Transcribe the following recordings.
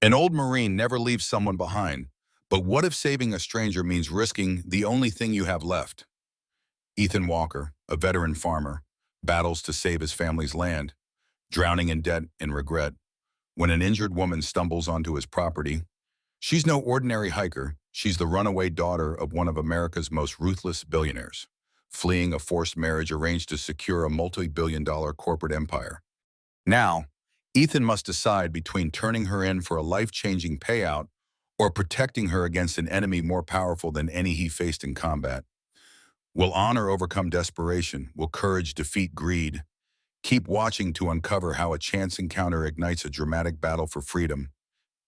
An old Marine never leaves someone behind. But what if saving a stranger means risking the only thing you have left? Ethan Walker, a veteran farmer, battles to save his family's land, drowning in debt and regret. When an injured woman stumbles onto his property, she's no ordinary hiker. She's the runaway daughter of one of America's most ruthless billionaires, fleeing a forced marriage arranged to secure a multi-billion-dollar corporate empire. Now, Ethan must decide between turning her in for a life-changing payout or protecting her against an enemy more powerful than any he faced in combat. Will honor overcome desperation? Will courage defeat greed? Keep watching to uncover how a chance encounter ignites a dramatic battle for freedom,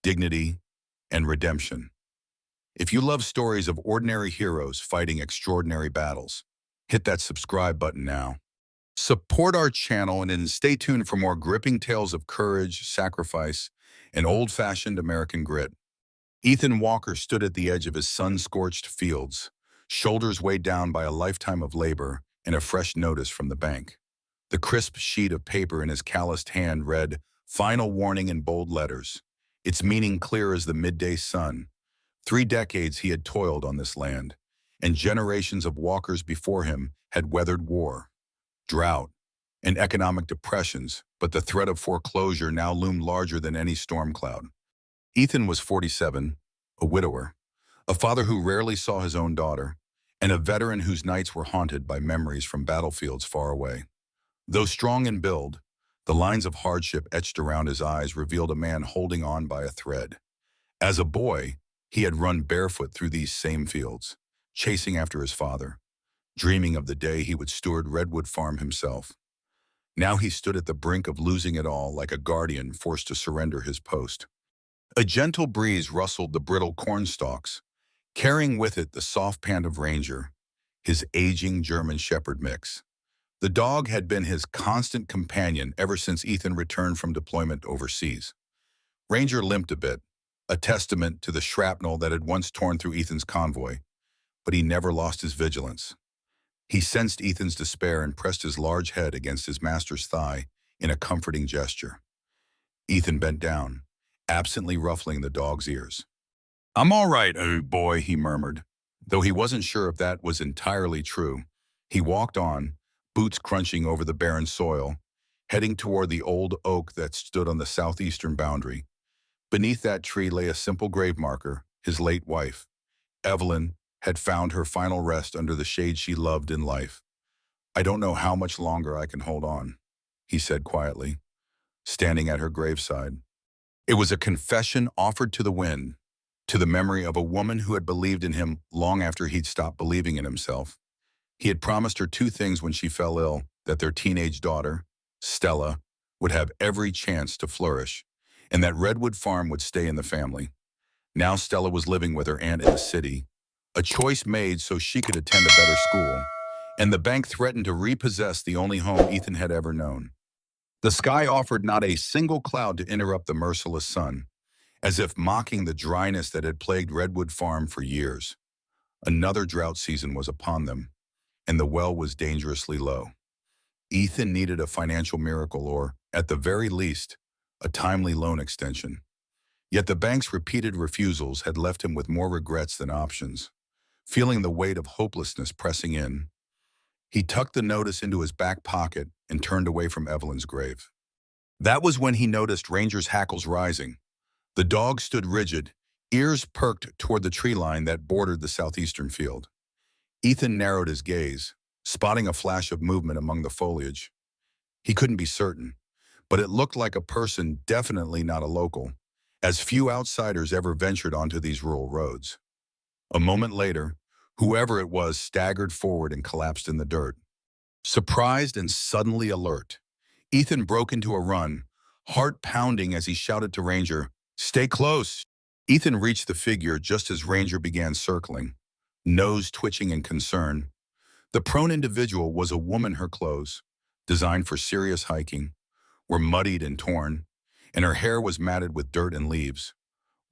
dignity, and redemption. If you love stories of ordinary heroes fighting extraordinary battles, hit that subscribe button now. Support our channel and then stay tuned for more gripping tales of courage, sacrifice, and old-fashioned American grit. Ethan Walker stood at the edge of his sun-scorched fields, shoulders weighed down by a lifetime of labor and a fresh notice from the bank. The crisp sheet of paper in his calloused hand read, "Final warning" in bold letters, its meaning clear as the midday sun. 3 decades he had toiled on this land, and generations of Walkers before him had weathered war, drought, and economic depressions, but the threat of foreclosure now loomed larger than any storm cloud. Ethan was 47, a widower, a father who rarely saw his own daughter, and a veteran whose nights were haunted by memories from battlefields far away. Though strong in build, the lines of hardship etched around his eyes revealed a man holding on by a thread. As a boy, he had run barefoot through these same fields, chasing after his father, dreaming of the day he would steward Redwood Farm himself. Now he stood at the brink of losing it all, like a guardian forced to surrender his post. A gentle breeze rustled the brittle corn stalks, carrying with it the soft pant of Ranger, his aging German Shepherd mix. The dog had been his constant companion ever since Ethan returned from deployment overseas. Ranger limped a bit, a testament to the shrapnel that had once torn through Ethan's convoy, but he never lost his vigilance. He sensed Ethan's despair and pressed his large head against his master's thigh in a comforting gesture. Ethan bent down, absently ruffling the dog's ears. "I'm all right, oh boy," he murmured. Though he wasn't sure if that was entirely true, he walked on, boots crunching over the barren soil, heading toward the old oak that stood on the southeastern boundary. Beneath that tree lay a simple grave marker. His late wife, Evelyn, had found her final rest under the shade she loved in life. "I don't know how much longer I can hold on," he said quietly, standing at her graveside. It was a confession offered to the wind, to the memory of a woman who had believed in him long after he'd stopped believing in himself. He had promised her 2 things when she fell ill: that their teenage daughter, Stella, would have every chance to flourish, and that Redwood Farm would stay in the family. Now Stella was living with her aunt in the city, a choice made so she could attend a better school, and the bank threatened to repossess the only home Ethan had ever known. The sky offered not a single cloud to interrupt the merciless sun, as if mocking the dryness that had plagued Redwood Farm for years. Another drought season was upon them, and the well was dangerously low. Ethan needed a financial miracle or, at the very least, a timely loan extension. Yet the bank's repeated refusals had left him with more regrets than options. Feeling the weight of hopelessness pressing in, he tucked the notice into his back pocket and turned away from Evelyn's grave. That was when he noticed Ranger's hackles rising. The dog stood rigid, ears perked toward the tree line that bordered the southeastern field. Ethan narrowed his gaze, spotting a flash of movement among the foliage. He couldn't be certain, but it looked like a person, definitely not a local, as few outsiders ever ventured onto these rural roads. A moment later, whoever it was staggered forward and collapsed in the dirt. Surprised and suddenly alert, Ethan broke into a run, heart pounding as he shouted to Ranger, "Stay close!" Ethan reached the figure just as Ranger began circling, nose twitching in concern. The prone individual was a woman. Her clothes, designed for serious hiking, were muddied and torn, and her hair was matted with dirt and leaves.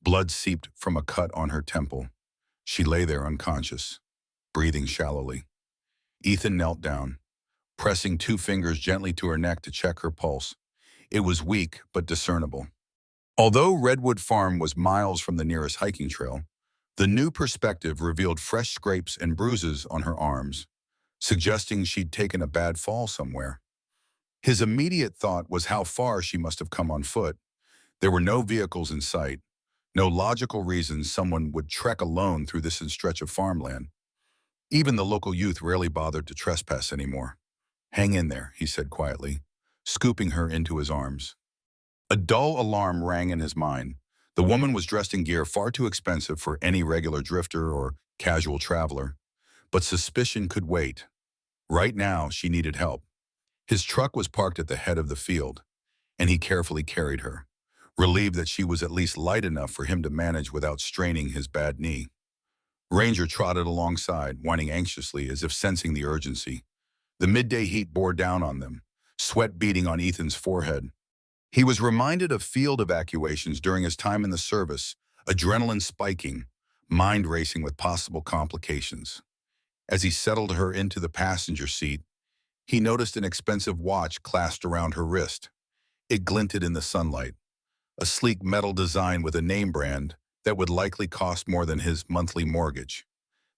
Blood seeped from a cut on her temple. She lay there unconscious, breathing shallowly. Ethan knelt down, pressing 2 fingers gently to her neck to check her pulse. It was weak but discernible. Although Redwood Farm was miles from the nearest hiking trail, the new perspective revealed fresh scrapes and bruises on her arms, suggesting she'd taken a bad fall somewhere. His immediate thought was how far she must have come on foot. There were no vehicles in sight, no logical reason someone would trek alone through this stretch of farmland. Even the local youth rarely bothered to trespass anymore. "Hang in there," he said quietly, scooping her into his arms. A dull alarm rang in his mind. The woman was dressed in gear far too expensive for any regular drifter or casual traveler. But suspicion could wait. Right now, she needed help. His truck was parked at the head of the field, and he carefully carried her, relieved that she was at least light enough for him to manage without straining his bad knee. Ranger trotted alongside, whining anxiously as if sensing the urgency. The midday heat bore down on them, sweat beading on Ethan's forehead. He was reminded of field evacuations during his time in the service, adrenaline spiking, mind racing with possible complications. As he settled her into the passenger seat, he noticed an expensive watch clasped around her wrist. It glinted in the sunlight, a sleek metal design with a name brand that would likely cost more than his monthly mortgage.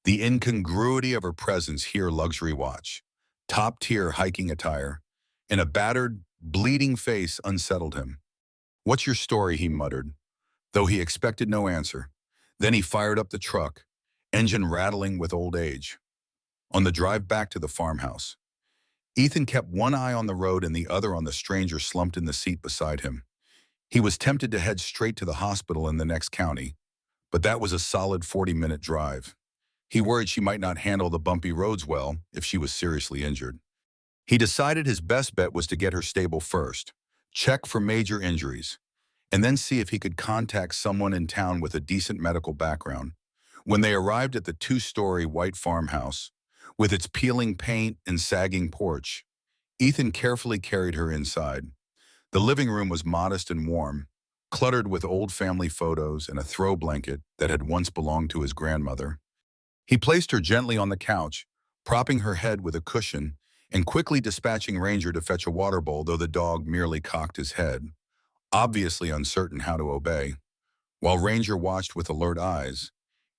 The incongruity of her presence here luxury watch, top-tier hiking attire, and a battered, bleeding face unsettled him. "What's your story?" he muttered, though he expected no answer. Then he fired up the truck, engine rattling with old age. On the drive back to the farmhouse, Ethan kept one eye on the road and the other on the stranger slumped in the seat beside him. He was tempted to head straight to the hospital in the next county, but that was a solid 40-minute drive. He worried she might not handle the bumpy roads well if she was seriously injured. He decided his best bet was to get her stable first, check for major injuries, and then see if he could contact someone in town with a decent medical background. When they arrived at the two-story white farmhouse, with its peeling paint and sagging porch, Ethan carefully carried her inside. The living room was modest and warm, cluttered with old family photos and a throw blanket that had once belonged to his grandmother. He placed her gently on the couch, propping her head with a cushion and quickly dispatching Ranger to fetch a water bowl, though the dog merely cocked his head, obviously uncertain how to obey. While Ranger watched with alert eyes,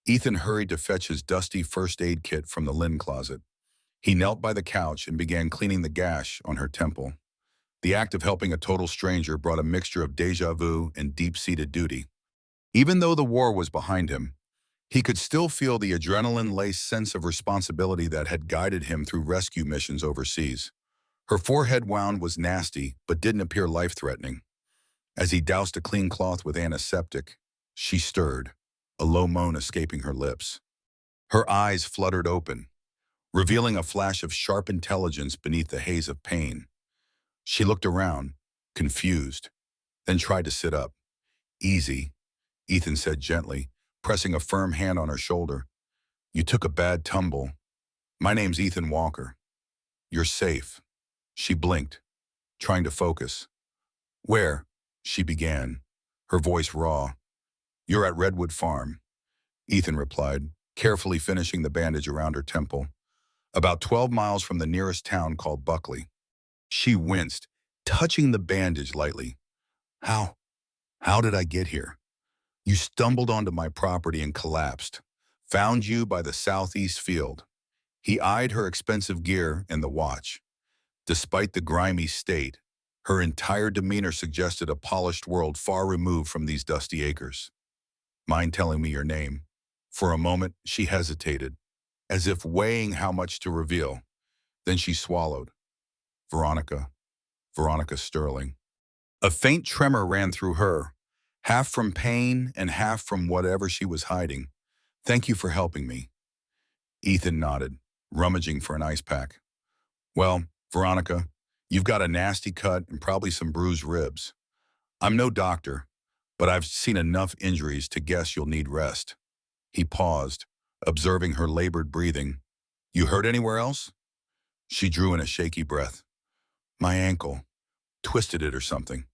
Ethan hurried to fetch his dusty first aid kit from the linen closet. He knelt by the couch and began cleaning the gash on her temple. The act of helping a total stranger brought a mixture of déjà vu and deep-seated duty. Even though the war was behind him, he could still feel the adrenaline-laced sense of responsibility that had guided him through rescue missions overseas. Her forehead wound was nasty, but didn't appear life-threatening. As he doused a clean cloth with antiseptic, she stirred, a low moan escaping her lips. Her eyes fluttered open, revealing a flash of sharp intelligence beneath the haze of pain. She looked around, confused, then tried to sit up. "Easy," Ethan said gently, pressing a firm hand on her shoulder. "You took a bad tumble. My name's Ethan Walker. You're safe." She blinked, trying to focus. "Where?" she began, her voice raw. "You're at Redwood Farm," Ethan replied, carefully finishing the bandage around her temple. "About 12 miles from the nearest town called Buckley." She winced, touching the bandage lightly. How did I get here?" "You stumbled onto my property and collapsed. Found you by the southeast field." He eyed her expensive gear and the watch. Despite the grimy state, her entire demeanor suggested a polished world far removed from these dusty acres. "Mind telling me your name?" For a moment, she hesitated, as if weighing how much to reveal. Then she swallowed. "Veronica. Veronica Sterling." A faint tremor ran through her, half from pain and half from whatever she was hiding. "Thank you for helping me." Ethan nodded, rummaging for an ice pack. "Well, Veronica, you've got a nasty cut and probably some bruised ribs. I'm no doctor, but I've seen enough injuries to guess you'll need rest." He paused, observing her labored breathing. "You hurt anywhere else?" She drew in a shaky breath. "My ankle. Twisted it or something."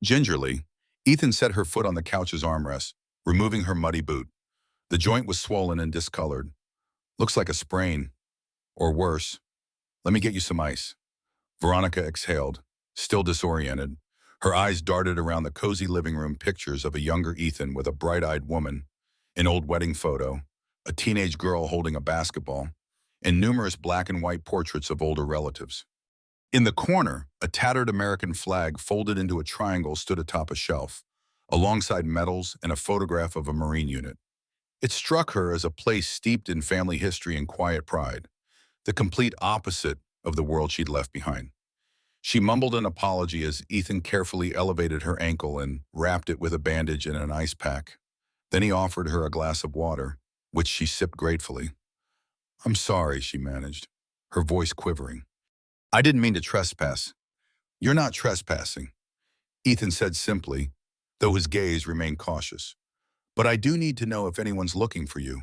Gingerly, Ethan set her foot on the couch's armrest, removing her muddy boot. The joint was swollen and discolored. "Looks like a sprain. Or worse. Let me get you some ice." Veronica exhaled, still disoriented. Her eyes darted around the cozy living room pictures of a younger Ethan with a bright-eyed woman, an old wedding photo, a teenage girl holding a basketball, and numerous black and white portraits of older relatives. In the corner, a tattered American flag folded into a triangle stood atop a shelf, alongside medals and a photograph of a Marine unit. It struck her as a place steeped in family history and quiet pride, the complete opposite of the world she'd left behind. She mumbled an apology as Ethan carefully elevated her ankle and wrapped it with a bandage and an ice pack. Then he offered her a glass of water, which she sipped gratefully. "I'm sorry," she managed, her voice quivering. "I didn't mean to trespass." "You're not trespassing," Ethan said simply, though his gaze remained cautious. "But I do need to know if anyone's looking for you.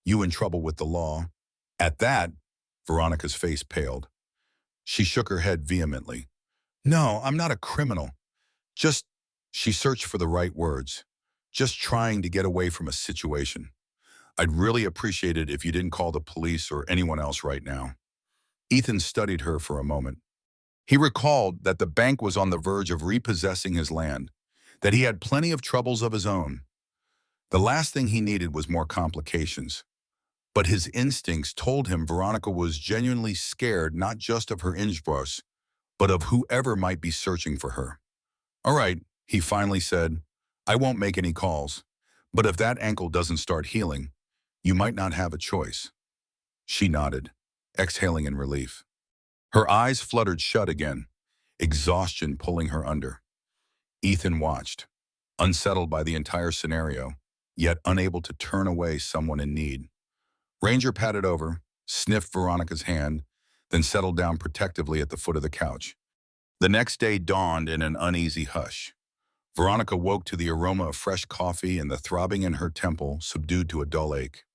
You in trouble with the law?" At that, Veronica's face paled. She shook her head vehemently. "No, I'm not a criminal. Just," she searched for the right words, "just trying to get away from a situation. I'd really appreciate it if you didn't call the police or anyone else right now." Ethan studied her for a moment. He recalled that the bank was on the verge of repossessing his land, that he had plenty of troubles of his own. The last thing he needed was more complications. But his instincts told him Veronica was genuinely scared not just of her inbrus, but of whoever might be searching for her. "All right," he finally said, "I won't make any calls. But if that ankle doesn't start healing, you might not have a choice." She nodded, exhaling in relief. Her eyes fluttered shut again, exhaustion pulling her under. Ethan watched, unsettled by the entire scenario, yet unable to turn away someone in need. Ranger patted over, sniffed Veronica's hand, then settled down protectively at the foot of the couch. The next day dawned in an uneasy hush. Veronica woke to the aroma of fresh coffee and the throbbing in her temple subdued to a dull ache.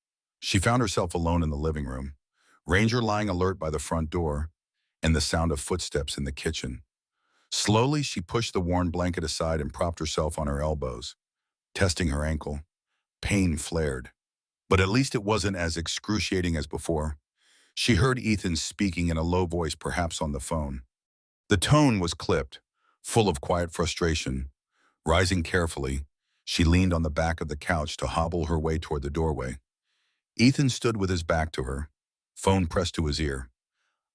She found herself alone in the living room, Ranger lying alert by the front door, and the sound of footsteps in the kitchen. Slowly, she pushed the worn blanket aside and propped herself on her elbows, testing her ankle. Pain flared, but at least it wasn't as excruciating as before. She heard Ethan speaking in a low voice, perhaps on the phone. The tone was clipped, full of quiet frustration. Rising carefully, she leaned on the back of the couch to hobble her way toward the doorway. Ethan stood with his back to her, phone pressed to his ear.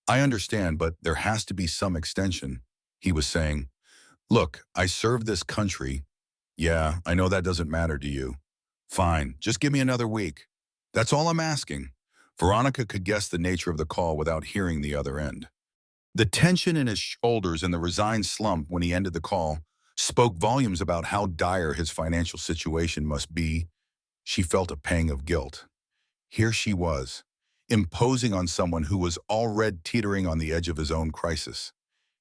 "I understand, but there has to be some extension," he was saying. "Look, I served this country. Yeah, I know that doesn't matter to you. Fine, just give me another week. That's all I'm asking." Veronica could guess the nature of the call without hearing the other end. The tension in his shoulders and the resigned slump when he ended the call spoke volumes about how dire his financial situation must be. She felt a pang of guilt. Here she was, imposing on someone who was already teetering on the edge of his own crisis.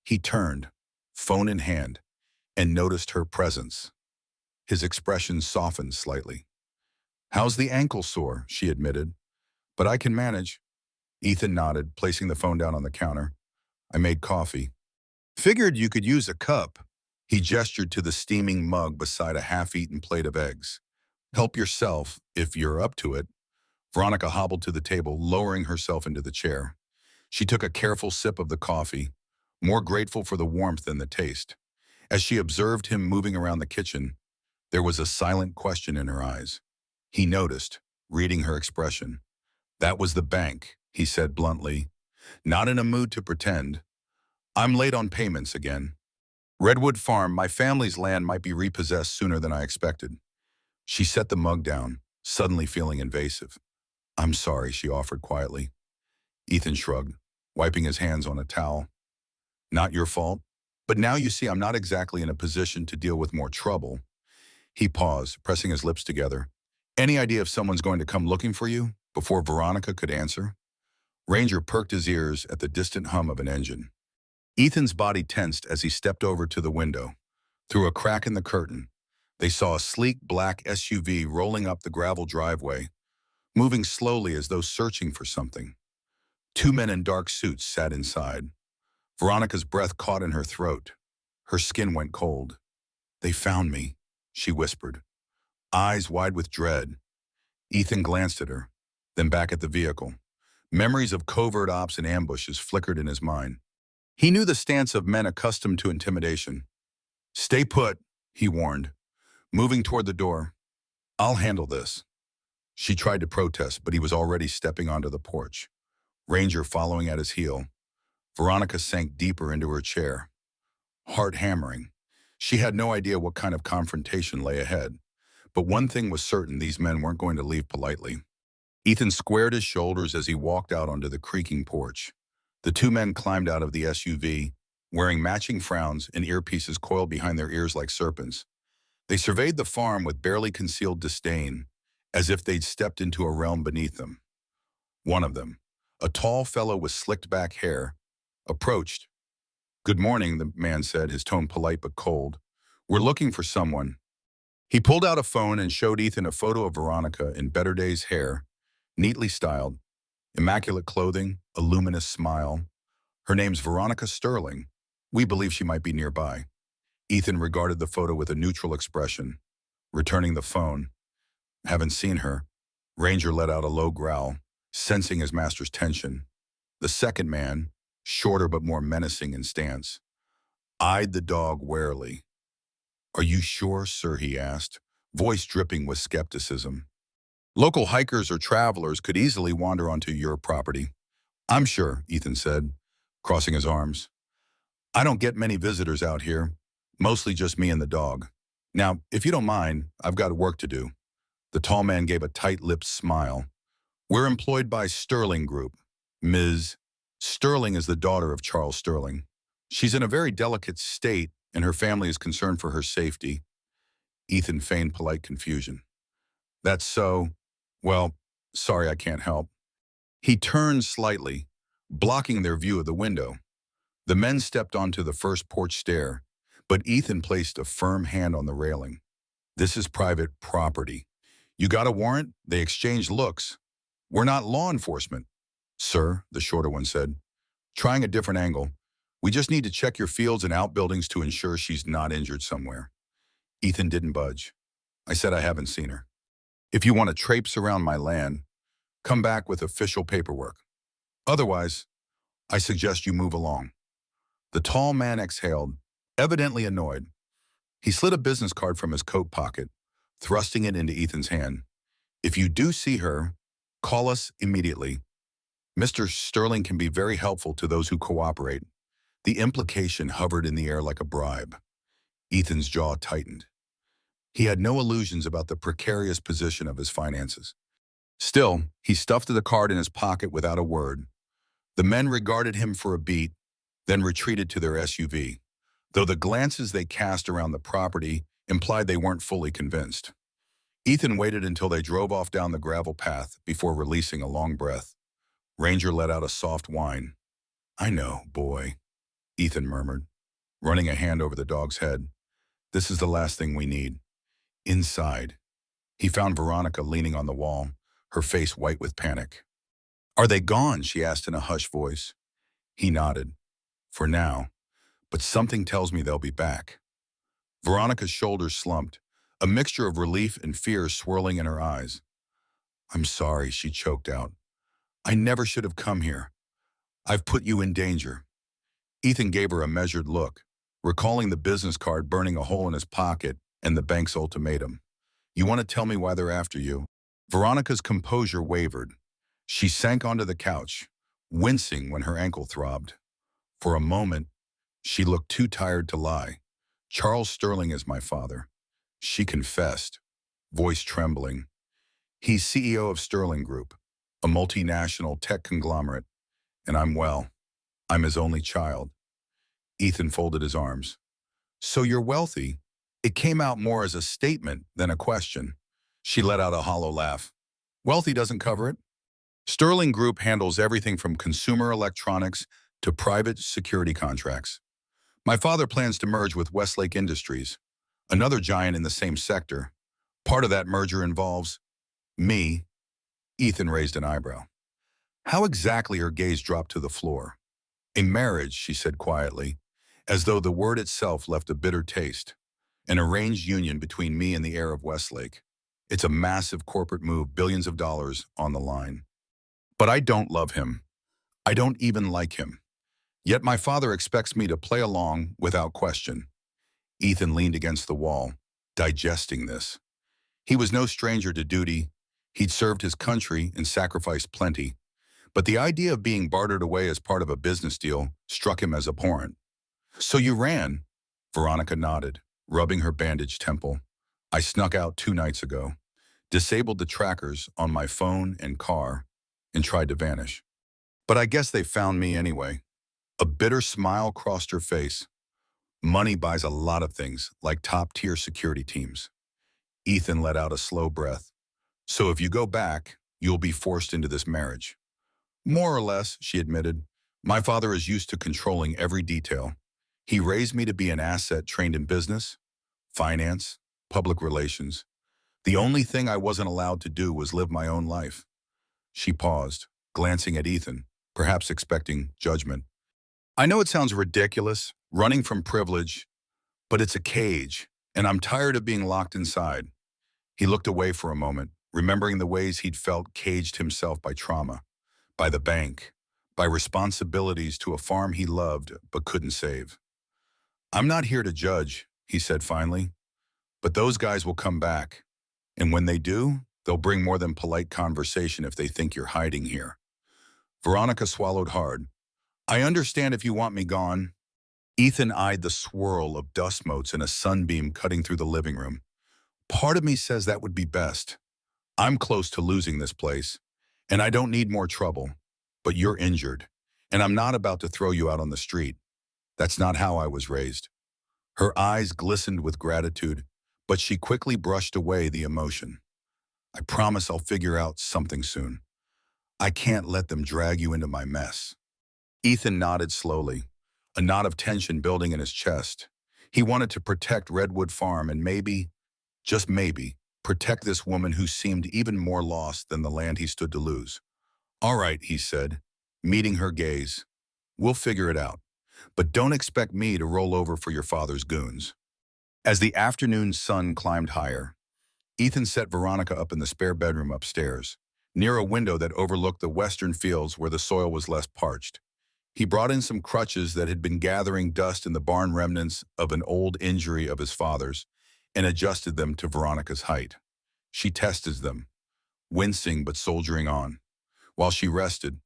He turned, phone in hand, and noticed her presence. His expression softened slightly. "How's the ankle sore?" she admitted. "But I can manage." Ethan nodded, placing the phone down on the counter. "I made coffee." "Figured you could use a cup." He gestured to the steaming mug beside a half-eaten plate of eggs. "Help yourself, if you're up to it." Veronica hobbled to the table, lowering herself into the chair. She took a careful sip of the coffee, more grateful for the warmth than the taste. As she observed him moving around the kitchen, there was a silent question in her eyes. He noticed, reading her expression. "That was the bank," he said bluntly, not in a mood to pretend. "I'm late on payments again. Redwood Farm, my family's land, might be repossessed sooner than I expected." She set the mug down, suddenly feeling invasive. "I'm sorry," she offered quietly. Ethan shrugged, wiping his hands on a towel. "Not your fault. But now you see I'm not exactly in a position to deal with more trouble." He paused, pressing his lips together. "Any idea if someone's going to come looking for you?" Before Veronica could answer, Ranger perked his ears at the distant hum of an engine. Ethan's body tensed as he stepped over to the window. Through a crack in the curtain, they saw a sleek black SUV rolling up the gravel driveway, moving slowly as though searching for something. Two men in dark suits sat inside. Veronica's breath caught in her throat. Her skin went cold. "They found me," she whispered, eyes wide with dread. Ethan glanced at her, then back at the vehicle. Memories of covert ops and ambushes flickered in his mind. He knew the stance of men accustomed to intimidation. Stay put, he warned, moving toward the door. I'll handle this. She tried to protest, but he was already stepping onto the porch, Ranger following at his heel. Veronica sank deeper into her chair, heart hammering. She had no idea what kind of confrontation lay ahead. But one thing was certain, these men weren't going to leave politely. Ethan squared his shoulders as he walked out onto the creaking porch. The two men climbed out of the SUV, wearing matching frowns and earpieces coiled behind their ears like serpents. They surveyed the farm with barely concealed disdain, as if they'd stepped into a realm beneath them. One of them, a tall fellow with slicked back hair, approached. "Good morning," the man said, his tone polite but cold. "We're looking for someone." He pulled out a phone and showed Ethan a photo of Veronica in better days hair, neatly styled, immaculate clothing, a luminous smile. "Her name's Veronica Sterling. We believe she might be nearby." Ethan regarded the photo with a neutral expression, returning the phone. "Haven't seen her." Ranger let out a low growl, sensing his master's tension. The second man, shorter but more menacing in stance, eyed the dog warily. "Are you sure, sir?" he asked, voice dripping with skepticism. "Local hikers or travelers could easily wander onto your property." "I'm sure," Ethan said, crossing his arms. "I don't get many visitors out here, mostly just me and the dog. Now, if you don't mind, I've got work to do." The tall man gave a tight-lipped smile. "We're employed by Sterling Group. Ms. Sterling is the daughter of Charles Sterling. She's in a very delicate state, and her family is concerned for her safety." Ethan feigned polite confusion. "That's so. Well, sorry I can't help." He turned slightly, blocking their view of the window. The men stepped onto the first porch stair, but Ethan placed a firm hand on the railing. "This is private property. You got a warrant?" They exchanged looks. "We're not law enforcement." "Sir," the shorter one said, trying a different angle, "we just need to check your fields and outbuildings to ensure she's not injured somewhere." Ethan didn't budge. "I said I haven't seen her. If you want to traipse around my land, come back with official paperwork. Otherwise, I suggest you move along." The tall man exhaled, evidently annoyed. He slid a business card from his coat pocket, thrusting it into Ethan's hand. "If you do see her, call us immediately. Mr. Sterling can be very helpful to those who cooperate." The implication hovered in the air like a bribe. Ethan's jaw tightened. He had no illusions about the precarious position of his finances. Still, he stuffed the card in his pocket without a word. The men regarded him for a beat, then retreated to their SUV, though the glances they cast around the property implied they weren't fully convinced. Ethan waited until they drove off down the gravel path before releasing a long breath. Ranger let out a soft whine. "I know, boy," Ethan murmured, running a hand over the dog's head. "This is the last thing we need." Inside, he found Veronica leaning on the wall, her face white with panic. "Are they gone?" she asked in a hushed voice. He nodded. "For now, but something tells me they'll be back." Veronica's shoulders slumped, a mixture of relief and fear swirling in her eyes. "I'm sorry," she choked out. "I never should have come here. I've put you in danger." Ethan gave her a measured look, recalling the business card burning a hole in his pocket and the bank's ultimatum. "You want to tell me why they're after you?" Veronica's composure wavered. She sank onto the couch, wincing when her ankle throbbed. For a moment, she looked too tired to lie. "Charles Sterling is my father," she confessed, voice trembling. "He's CEO of Sterling Group, a multinational tech conglomerate, and I'm his only child." Ethan folded his arms. "So you're wealthy?" It came out more as a statement than a question. She let out a hollow laugh. "Wealthy doesn't cover it. Sterling Group handles everything from consumer electronics to private security contracts. My father plans to merge with Westlake Industries, another giant in the same sector. Part of that merger involves me." Ethan raised an eyebrow. How exactly? Her gaze dropped to the floor. "A marriage," she said quietly, as though the word itself left a bitter taste. "An arranged union between me and the heir of Westlake. It's a massive corporate move, billions of dollars on the line. But I don't love him. I don't even like him. Yet my father expects me to play along without question." Ethan leaned against the wall, digesting this. He was no stranger to duty. He'd served his country and sacrificed plenty. But the idea of being bartered away as part of a business deal struck him as abhorrent. "So you ran?" Veronica nodded, rubbing her bandaged temple. "I snuck out 2 nights ago, disabled the trackers on my phone and car, and tried to vanish. But I guess they found me anyway." A bitter smile crossed her face. "Money buys a lot of things, like top-tier security teams." Ethan let out a slow breath. "So if you go back, you'll be forced into this marriage." "More or less," she admitted. "My father is used to controlling every detail. He raised me to be an asset trained in business, finance, public relations. The only thing I wasn't allowed to do was live my own life." She paused, glancing at Ethan, perhaps expecting judgment. "I know it sounds ridiculous, running from privilege, but it's a cage, and I'm tired of being locked inside." He looked away for a moment, remembering the ways he'd felt caged himself by trauma, by the bank, by responsibilities to a farm he loved but couldn't save. "I'm not here to judge," he said finally, "but those guys will come back. And when they do, they'll bring more than polite conversation if they think you're hiding here." Veronica swallowed hard. "I understand if you want me gone." Ethan eyed the swirl of dust motes and a sunbeam cutting through the living room. "Part of me says that would be best. I'm close to losing this place, and I don't need more trouble. But you're injured, and I'm not about to throw you out on the street. That's not how I was raised." Her eyes glistened with gratitude, but she quickly brushed away the emotion. "I promise I'll figure out something soon. I can't let them drag you into my mess." Ethan nodded slowly, a knot of tension building in his chest. He wanted to protect Redwood Farm and maybe, just maybe, protect this woman who seemed even more lost than the land he stood to lose. "All right," he said, meeting her gaze. "We'll figure it out. But don't expect me to roll over for your father's goons." As the afternoon sun climbed higher, Ethan set Veronica up in the spare bedroom upstairs, near a window that overlooked the western fields where the soil was less parched. He brought in some crutches that had been gathering dust in the barn remnants of an old injury of his father's and adjusted them to Veronica's height. She tested them, wincing but soldiering on. While she rested,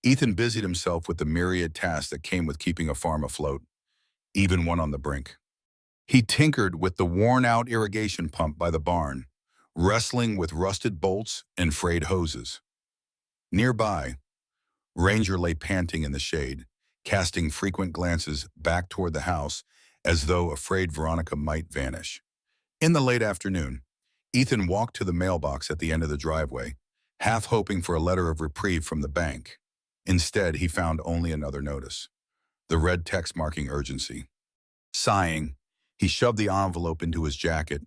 Ethan busied himself with the myriad tasks that came with keeping a farm afloat, even one on the brink. He tinkered with the worn-out irrigation pump by the barn, wrestling with rusted bolts and frayed hoses. Nearby, Ranger lay panting in the shade, casting frequent glances back toward the house as though afraid Veronica might vanish. In the late afternoon, Ethan walked to the mailbox at the end of the driveway, half hoping for a letter of reprieve from the bank. Instead, he found only another notice, the red text marking urgency. Sighing, he shoved the envelope into his jacket,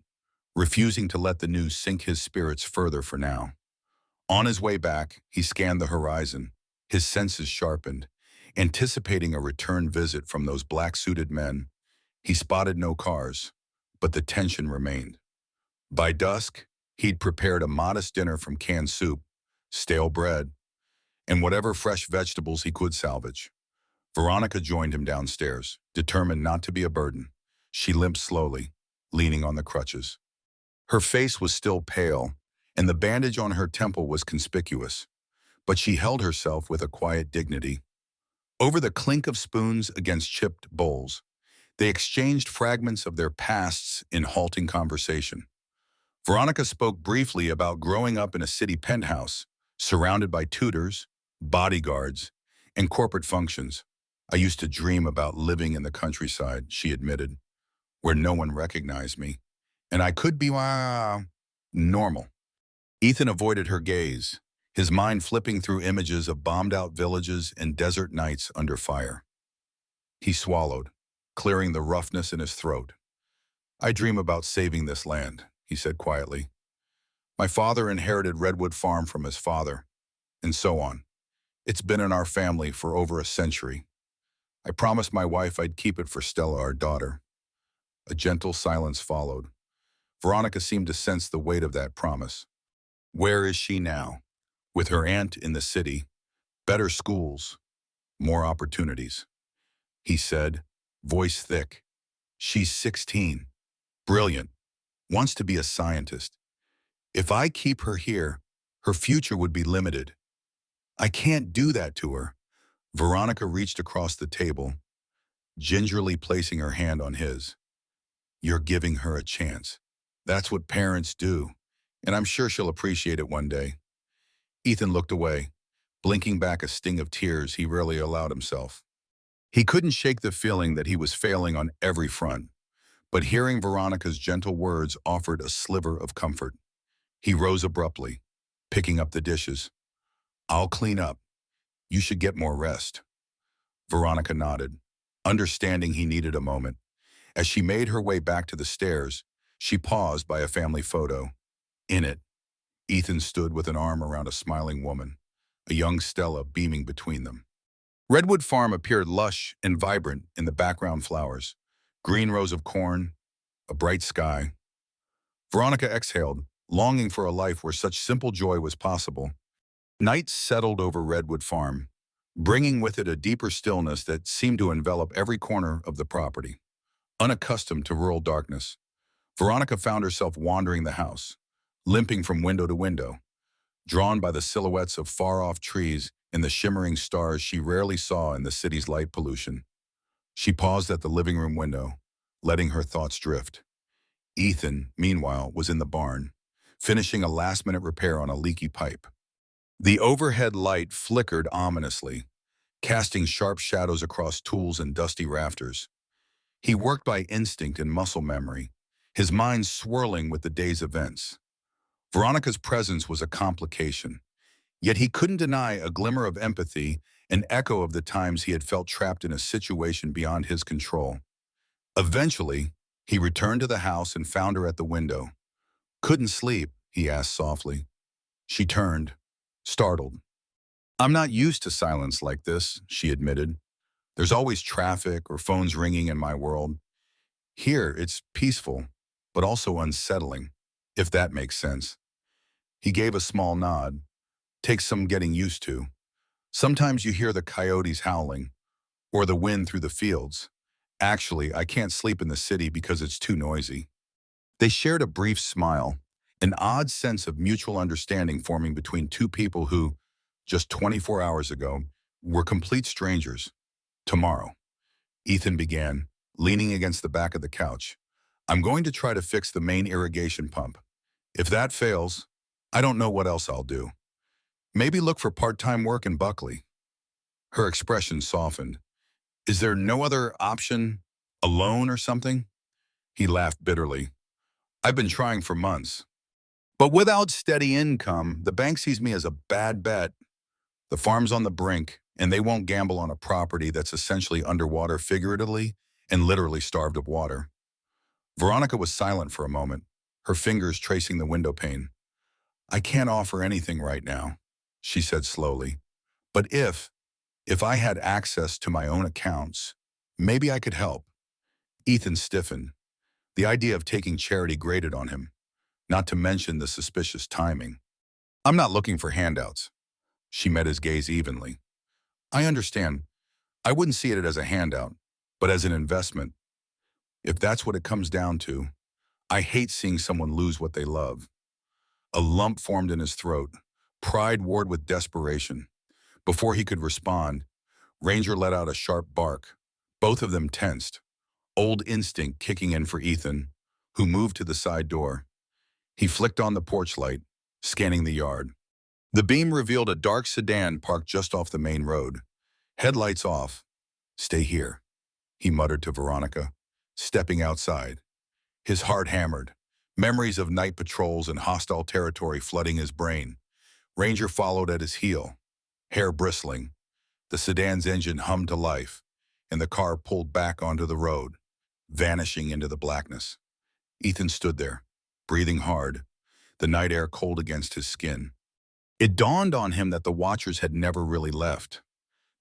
refusing to let the news sink his spirits further for now. On his way back, he scanned the horizon, his senses sharpened, anticipating a return visit from those black-suited men. He spotted no cars, but the tension remained. By dusk, he'd prepared a modest dinner from canned soup, stale bread, and whatever fresh vegetables he could salvage. Veronica joined him downstairs, determined not to be a burden. She limped slowly, leaning on the crutches. Her face was still pale, and the bandage on her temple was conspicuous, but she held herself with a quiet dignity. Over the clink of spoons against chipped bowls, they exchanged fragments of their pasts in halting conversation. Veronica spoke briefly about growing up in a city penthouse, surrounded by tutors, bodyguards, and corporate functions. "I used to dream about living in the countryside," she admitted, "where no one recognized me, and I could be normal." Ethan avoided her gaze, his mind flipping through images of bombed-out villages and desert nights under fire. He swallowed, clearing the roughness in his throat. "I dream about saving this land," he said quietly. "My father inherited Redwood Farm from his father, and so on. It's been in our family for over a century. I promised my wife I'd keep it for Stella, our daughter." A gentle silence followed. Veronica seemed to sense the weight of that promise. Where is she now? With her aunt in the city, better schools, more opportunities. He said, voice thick, She's 16, brilliant, wants to be a scientist. If I keep her here, her future would be limited. I can't do that to her. Veronica reached across the table, gingerly placing her hand on his. You're giving her a chance. That's what parents do, and I'm sure she'll appreciate it one day. Ethan looked away, blinking back a sting of tears he rarely allowed himself. He couldn't shake the feeling that he was failing on every front, but hearing Veronica's gentle words offered a sliver of comfort. He rose abruptly, picking up the dishes. I'll clean up. You should get more rest. Veronica nodded, understanding he needed a moment. As she made her way back to the stairs, she paused by a family photo. In it, Ethan stood with an arm around a smiling woman, a young Stella beaming between them. Redwood Farm appeared lush and vibrant in the background flowers, green rows of corn, a bright sky. Veronica exhaled, longing for a life where such simple joy was possible. Night settled over Redwood Farm, bringing with it a deeper stillness that seemed to envelop every corner of the property. Unaccustomed to rural darkness, Veronica found herself wandering the house, limping from window to window, drawn by the silhouettes of far-off trees and the shimmering stars she rarely saw in the city's light pollution. She paused at the living room window, letting her thoughts drift. Ethan, meanwhile, was in the barn, finishing a last-minute repair on a leaky pipe. The overhead light flickered ominously, casting sharp shadows across tools and dusty rafters. He worked by instinct and muscle memory, his mind swirling with the day's events. Veronica's presence was a complication, yet he couldn't deny a glimmer of empathy, an echo of the times he had felt trapped in a situation beyond his control. Eventually, he returned to the house and found her at the window. Couldn't sleep, he asked softly. She turned, startled. I'm not used to silence like this, she admitted. There's always traffic or phones ringing in my world. Here, it's peaceful, but also unsettling, if that makes sense. He gave a small nod. Takes some getting used to. Sometimes you hear the coyotes howling, or the wind through the fields. Actually, I can't sleep in the city because it's too noisy. They shared a brief smile, an odd sense of mutual understanding forming between two people who, just 24 hours ago, were complete strangers. Tomorrow, Ethan began, leaning against the back of the couch. I'm going to try to fix the main irrigation pump. If that fails, I don't know what else I'll do. Maybe look for part-time work in Buckley. Her expression softened. Is there no other option? A loan or something? He laughed bitterly. I've been trying for months. But without steady income, the bank sees me as a bad bet. The farm's on the brink, and they won't gamble on a property that's essentially underwater figuratively and literally starved of water. Veronica was silent for a moment, her fingers tracing the window pane. I can't offer anything right now, she said slowly. But if I had access to my own accounts, maybe I could help. Ethan stiffened. The idea of taking charity grated on him, not to mention the suspicious timing. I'm not looking for handouts. She met his gaze evenly. I understand. I wouldn't see it as a handout, but as an investment. If that's what it comes down to, I hate seeing someone lose what they love. A lump formed in his throat, pride warred with desperation. Before he could respond, Ranger let out a sharp bark. Both of them tensed, old instinct kicking in for Ethan, who moved to the side door. He flicked on the porch light, scanning the yard. The beam revealed a dark sedan parked just off the main road. Headlights off. Stay here, he muttered to Veronica, stepping outside. His heart hammered, memories of night patrols and hostile territory flooding his brain. Ranger followed at his heel, hair bristling. The sedan's engine hummed to life, and the car pulled back onto the road, vanishing into the blackness. Ethan stood there, breathing hard, the night air cold against his skin. It dawned on him that the watchers had never really left.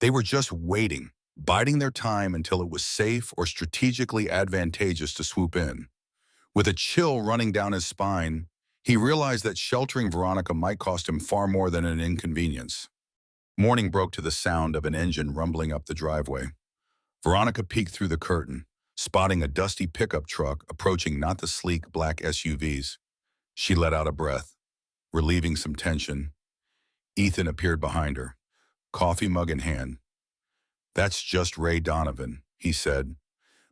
They were just waiting, biding their time until it was safe or strategically advantageous to swoop in. With a chill running down his spine, he realized that sheltering Veronica might cost him far more than an inconvenience. Morning broke to the sound of an engine rumbling up the driveway. Veronica peeked through the curtain, spotting a dusty pickup truck approaching not the sleek black SUVs. She let out a breath, relieving some tension. Ethan appeared behind her, coffee mug in hand. "That's just Ray Donovan," he said,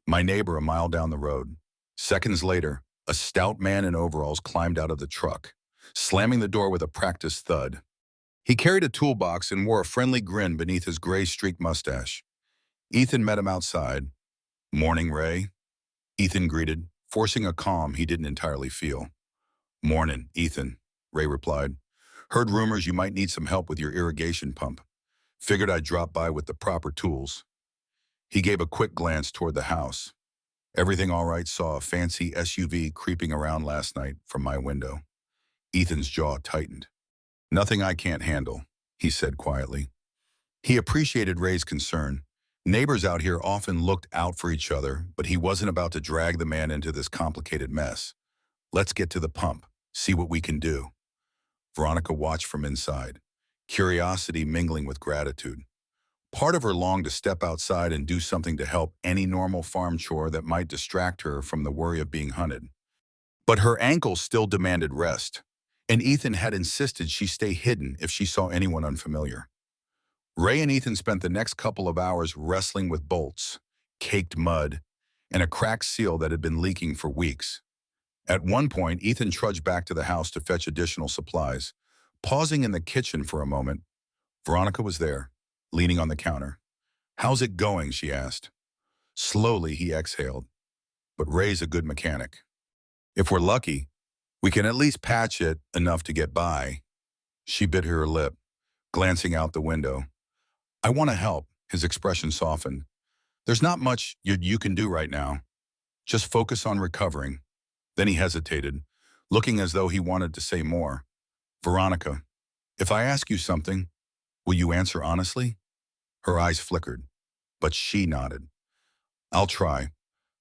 "my neighbor a mile down the road." Seconds later, a stout man in overalls climbed out of the truck, slamming the door with a practiced thud. He carried a toolbox and wore a friendly grin beneath his gray-streaked mustache. Ethan met him outside. "Morning, Ray," Ethan greeted, forcing a calm he didn't entirely feel. "Morning, Ethan," Ray replied. "Heard rumors you might need some help with your irrigation pump. Figured I'd drop by with the proper tools." He gave a quick glance toward the house. "Everything all right?" Saw a fancy SUV creeping around last night from my window. Ethan's jaw tightened. "Nothing I can't handle," he said quietly. He appreciated Ray's concern. Neighbors out here often looked out for each other, but he wasn't about to drag the man into this complicated mess. "Let's get to the pump, see what we can do." Veronica watched from inside, curiosity mingling with gratitude. Part of her longed to step outside and do something to help any normal farm chore that might distract her from the worry of being hunted. But her ankles still demanded rest, and Ethan had insisted she stay hidden if she saw anyone unfamiliar. Ray and Ethan spent the next couple of hours wrestling with bolts, caked mud, and a cracked seal that had been leaking for weeks. At one point, Ethan trudged back to the house to fetch additional supplies. Pausing in the kitchen for a moment, Veronica was there, leaning on the counter. "How's it going?" she asked. Slowly, he exhaled. "But Ray's a good mechanic. If we're lucky, we can at least patch it enough to get by." She bit her lip, glancing out the window. "I want to help," his expression softened. "There's not much you can do right now. Just focus on recovering." Then he hesitated, looking as though he wanted to say more. "Veronica, if I ask you something, will you answer honestly?" Her eyes flickered, but she nodded. "I'll try.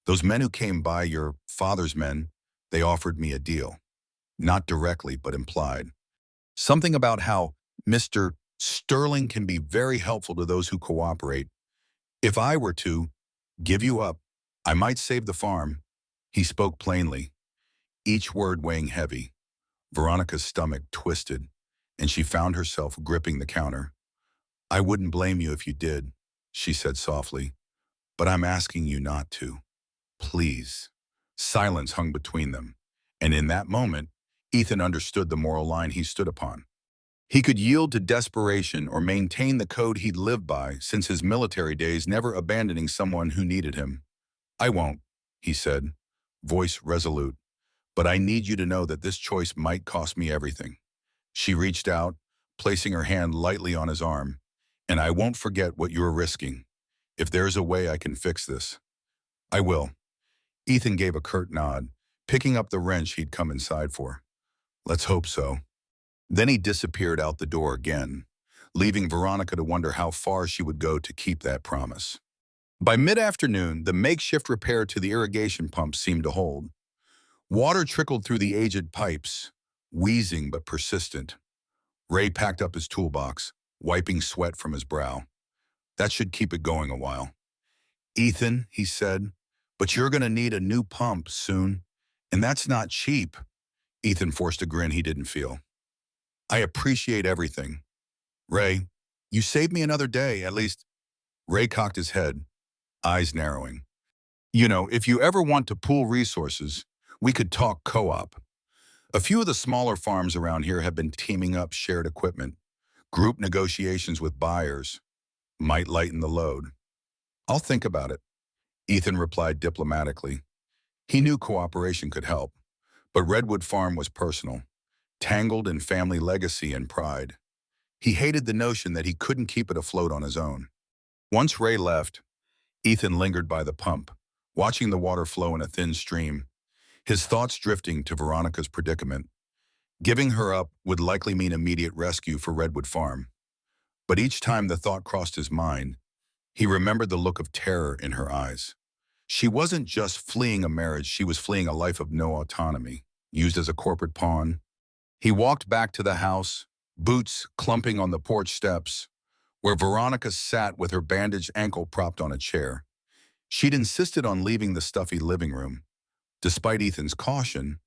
Those men who came by, your father's men, they offered me a deal. Not directly, but implied. Something about how Mr. Sterling can be very helpful to those who cooperate. If I were to give you up, I might save the farm." He spoke plainly, each word weighing heavy. Veronica's stomach twisted, and she found herself gripping the counter. "I wouldn't blame you if you did," she said softly, "but I'm asking you not to. Please." Silence hung between them, and in that moment, Ethan understood the moral line he stood upon. He could yield to desperation or maintain the code he'd lived by since his military days, never abandoning someone who needed him. "I won't," he said, voice resolute, "but I need you to know that this choice might cost me everything." She reached out, placing her hand lightly on his arm. "And I won't forget what you're risking. If there's a way I can fix this, I will." Ethan gave a curt nod, picking up the wrench he'd come inside for. "Let's hope so." Then he disappeared out the door again, leaving Veronica to wonder how far she would go to keep that promise. By mid-afternoon, the makeshift repair to the irrigation pump seemed to hold. Water trickled through the aged pipes, wheezing but persistent. Ray packed up his toolbox, wiping sweat from his brow. "That should keep it going a while." "Ethan," he said, "but you're going to need a new pump soon, and that's not cheap." Ethan forced a grin he didn't feel. "I appreciate everything. Ray, you saved me another day, at least." Ray cocked his head, eyes narrowing. "You know, if you ever want to pool resources, we could talk co-op. A few of the smaller farms around here have been teaming up shared equipment. Group negotiations with buyers might lighten the load." "I'll think about it," Ethan replied diplomatically. He knew cooperation could help, but Redwood Farm was personal, tangled in family legacy and pride. He hated the notion that he couldn't keep it afloat on his own. Once Ray left, Ethan lingered by the pump, watching the water flow in a thin stream, his thoughts drifting to Veronica's predicament. Giving her up would likely mean immediate rescue for Redwood Farm. But each time the thought crossed his mind, he remembered the look of terror in her eyes. She wasn't just fleeing a marriage, she was fleeing a life of no autonomy, used as a corporate pawn. He walked back to the house, boots clumping on the porch steps, where Veronica sat with her bandaged ankle propped on a chair. She'd insisted on leaving the stuffy living room. Despite Ethan's caution,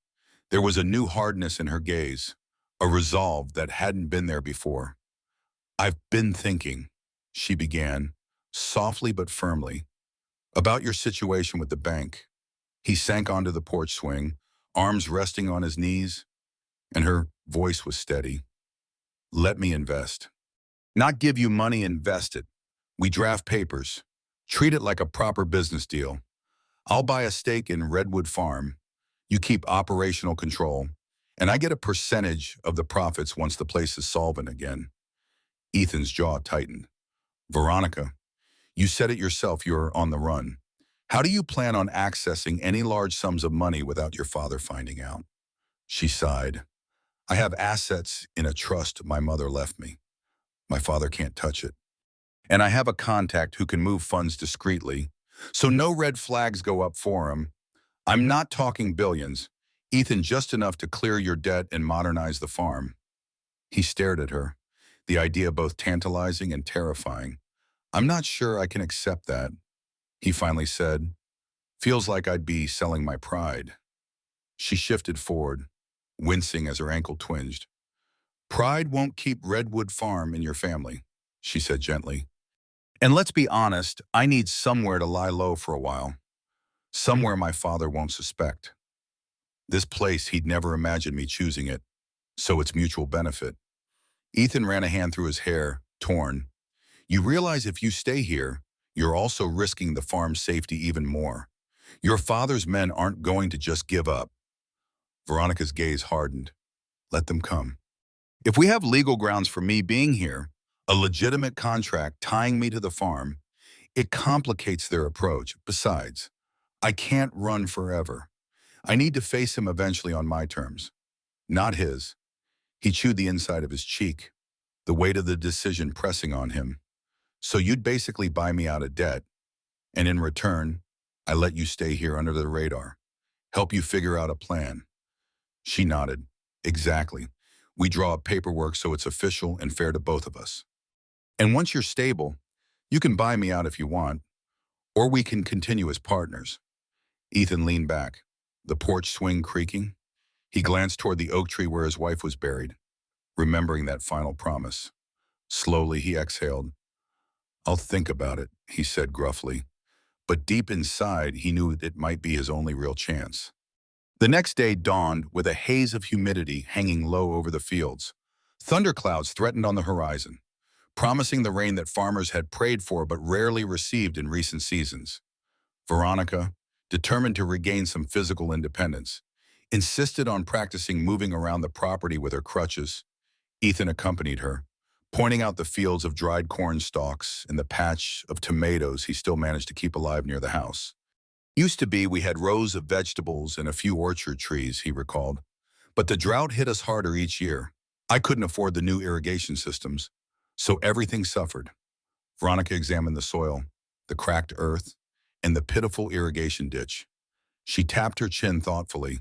there was a new hardness in her gaze, a resolve that hadn't been there before. "I've been thinking," she began, softly but firmly, "about your situation with the bank." He sank onto the porch swing, arms resting on his knees, and her voice was steady. "Let me invest. Not give you money, invest it. We draft papers. Treat it like a proper business deal. I'll buy a stake in Redwood Farm. You keep operational control, and I get a percentage of the profits once the place is solvent again." Ethan's jaw tightened. "Veronica, you said it yourself, you're on the run. How do you plan on accessing any large sums of money without your father finding out?" She sighed. "I have assets in a trust my mother left me. My father can't touch it. And I have a contact who can move funds discreetly, so no red flags go up for him. I'm not talking billions. Ethan, just enough to clear your debt and modernize the farm." He stared at her, the idea both tantalizing and terrifying. "I'm not sure I can accept that," he finally said. "Feels like I'd be selling my pride." She shifted forward, wincing as her ankle twinged. "Pride won't keep Redwood Farm in your family," she said gently. "And let's be honest, I need somewhere to lie low for a while. Somewhere my father won't suspect. This place, he'd never imagined me choosing it, so it's mutual benefit." Ethan ran a hand through his hair, torn. "You realize if you stay here, you're also risking the farm's safety even more. Your father's men aren't going to just give up." Veronica's gaze hardened. "Let them come. If we have legal grounds for me being here, a legitimate contract tying me to the farm, it complicates their approach. Besides, I can't run forever. I need to face him eventually on my terms, not his." He chewed the inside of his cheek, the weight of the decision pressing on him. "So you'd basically buy me out of debt, and in return, I let you stay here under the radar, help you figure out a plan." She nodded. "Exactly. We draw up paperwork so it's official and fair to both of us. And once you're stable, you can buy me out if you want, or we can continue as partners." Ethan leaned back, the porch swing creaking. He glanced toward the oak tree where his wife was buried, remembering that final promise. Slowly, he exhaled. "I'll think about it," he said gruffly. But deep inside, he knew it might be his only real chance. The next day dawned with a haze of humidity hanging low over the fields. Thunderclouds threatened on the horizon, promising the rain that farmers had prayed for but rarely received in recent seasons. Veronica, determined to regain some physical independence, insisted on practicing moving around the property with her crutches. Ethan accompanied her, pointing out the fields of dried corn stalks and the patch of tomatoes he still managed to keep alive near the house. "Used to be we had rows of vegetables and a few orchard trees," he recalled. "But the drought hit us harder each year. I couldn't afford the new irrigation systems, so everything suffered." Veronica examined the soil, the cracked earth, and the pitiful irrigation ditch. She tapped her chin thoughtfully.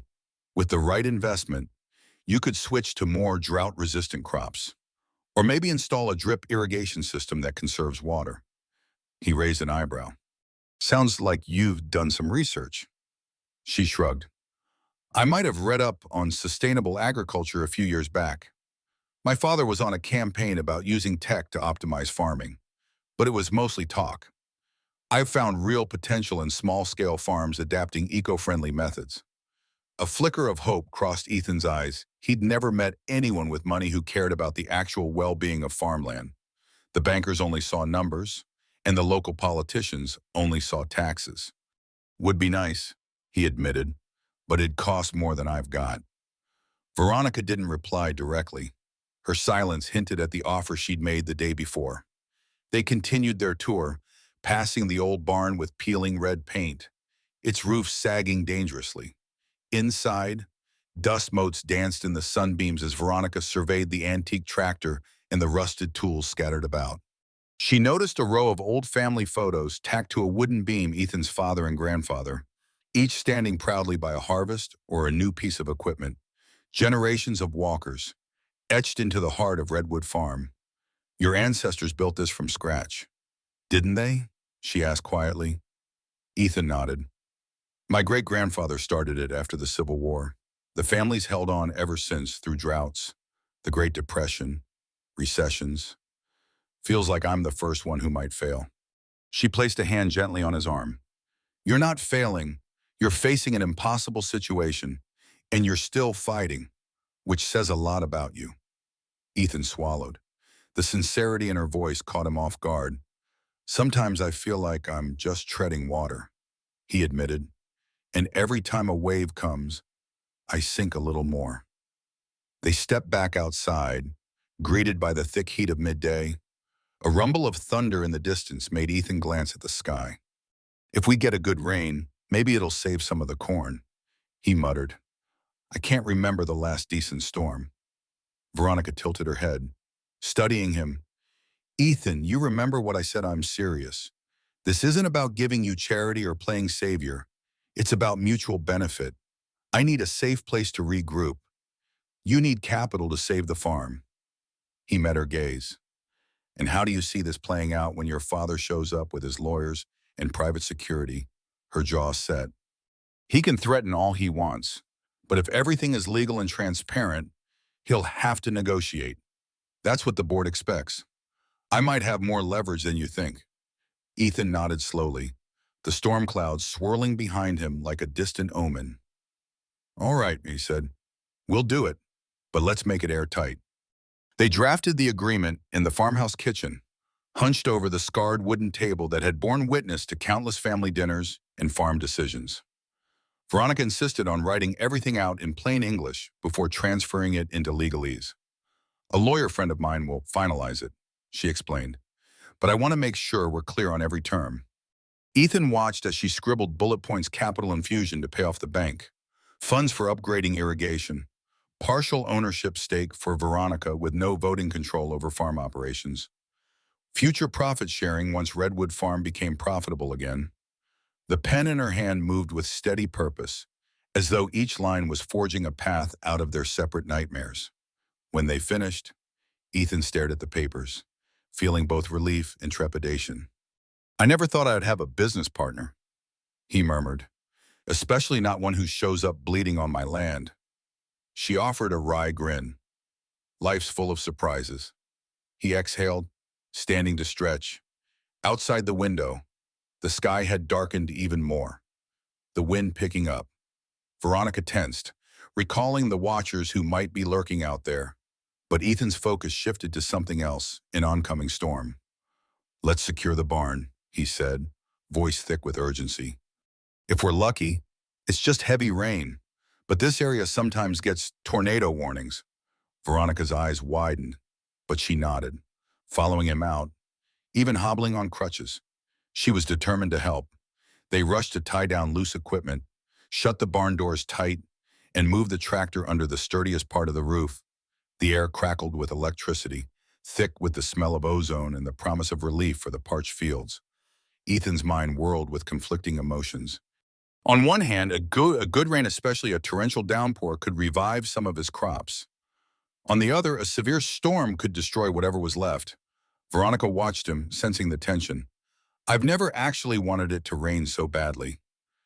"With the right investment, you could switch to more drought-resistant crops, or maybe install a drip irrigation system that conserves water." He raised an eyebrow. "Sounds like you've done some research." She shrugged. "I might have read up on sustainable agriculture a few years back. My father was on a campaign about using tech to optimize farming, but it was mostly talk. I've found real potential in small-scale farms adapting eco-friendly methods." A flicker of hope crossed Ethan's eyes. He'd never met anyone with money who cared about the actual well-being of farmland. The bankers only saw numbers, and the local politicians only saw taxes. "Would be nice," he admitted, "but it'd cost more than I've got." Veronica didn't reply directly. Her silence hinted at the offer she'd made the day before. They continued their tour, passing the old barn with peeling red paint, its roof sagging dangerously. Inside, dust motes danced in the sunbeams as Veronica surveyed the antique tractor and the rusted tools scattered about. She noticed a row of old family photos tacked to a wooden beam, Ethan's father and grandfather, each standing proudly by a harvest or a new piece of equipment. Generations of walkers, etched into the heart of Redwood Farm. "Your ancestors built this from scratch, didn't they?" she asked quietly. Ethan nodded. My great-grandfather started it after the Civil War. The family's held on ever since through droughts, the Great Depression, recessions. Feels like I'm the first one who might fail. She placed a hand gently on his arm. You're not failing. You're facing an impossible situation, and you're still fighting, which says a lot about you. Ethan swallowed. The sincerity in her voice caught him off guard. Sometimes I feel like I'm just treading water, he admitted, and every time a wave comes, I sink a little more. They stepped back outside, greeted by the thick heat of midday. A rumble of thunder in the distance made Ethan glance at the sky. If we get a good rain, maybe it'll save some of the corn, he muttered. I can't remember the last decent storm. Veronica tilted her head, studying him. Ethan, you remember what I said? I'm serious. This isn't about giving you charity or playing savior. It's about mutual benefit. I need a safe place to regroup. You need capital to save the farm. He met her gaze. And how do you see this playing out when your father shows up with his lawyers and private security? Her jaw set. He can threaten all he wants, but if everything is legal and transparent, he'll have to negotiate. That's what the board expects. I might have more leverage than you think. Ethan nodded slowly, the storm clouds swirling behind him like a distant omen. All right, he said. We'll do it, but let's make it airtight. They drafted the agreement in the farmhouse kitchen, hunched over the scarred wooden table that had borne witness to countless family dinners and farm decisions. Veronica insisted on writing everything out in plain English before transferring it into legalese. A lawyer friend of mine will finalize it, she explained, but I want to make sure we're clear on every term. Ethan watched as she scribbled bullet points: capital infusion to pay off the bank, funds for upgrading irrigation, partial ownership stake for Veronica with no voting control over farm operations, future profit sharing once Redwood Farm became profitable again. The pen in her hand moved with steady purpose, as though each line was forging a path out of their separate nightmares. When they finished, Ethan stared at the papers, feeling both relief and trepidation. I never thought I'd have a business partner, he murmured, especially not one who shows up bleeding on my land. She offered a wry grin. Life's full of surprises. He exhaled, standing to stretch. Outside the window, the sky had darkened even more, the wind picking up. Veronica tensed, recalling the watchers who might be lurking out there. But Ethan's focus shifted to something else: an oncoming storm. Let's secure the barn, he said, voice thick with urgency. If we're lucky, it's just heavy rain, but this area sometimes gets tornado warnings. Veronica's eyes widened, but she nodded, following him out, even hobbling on crutches. She was determined to help. They rushed to tie down loose equipment, shut the barn doors tight, and move the tractor under the sturdiest part of the roof. The air crackled with electricity, thick with the smell of ozone and the promise of relief for the parched fields. Ethan's mind whirled with conflicting emotions. On one hand, a good rain, especially a torrential downpour, could revive some of his crops. On the other, a severe storm could destroy whatever was left. Veronica watched him, sensing the tension. I've never actually wanted it to rain so badly,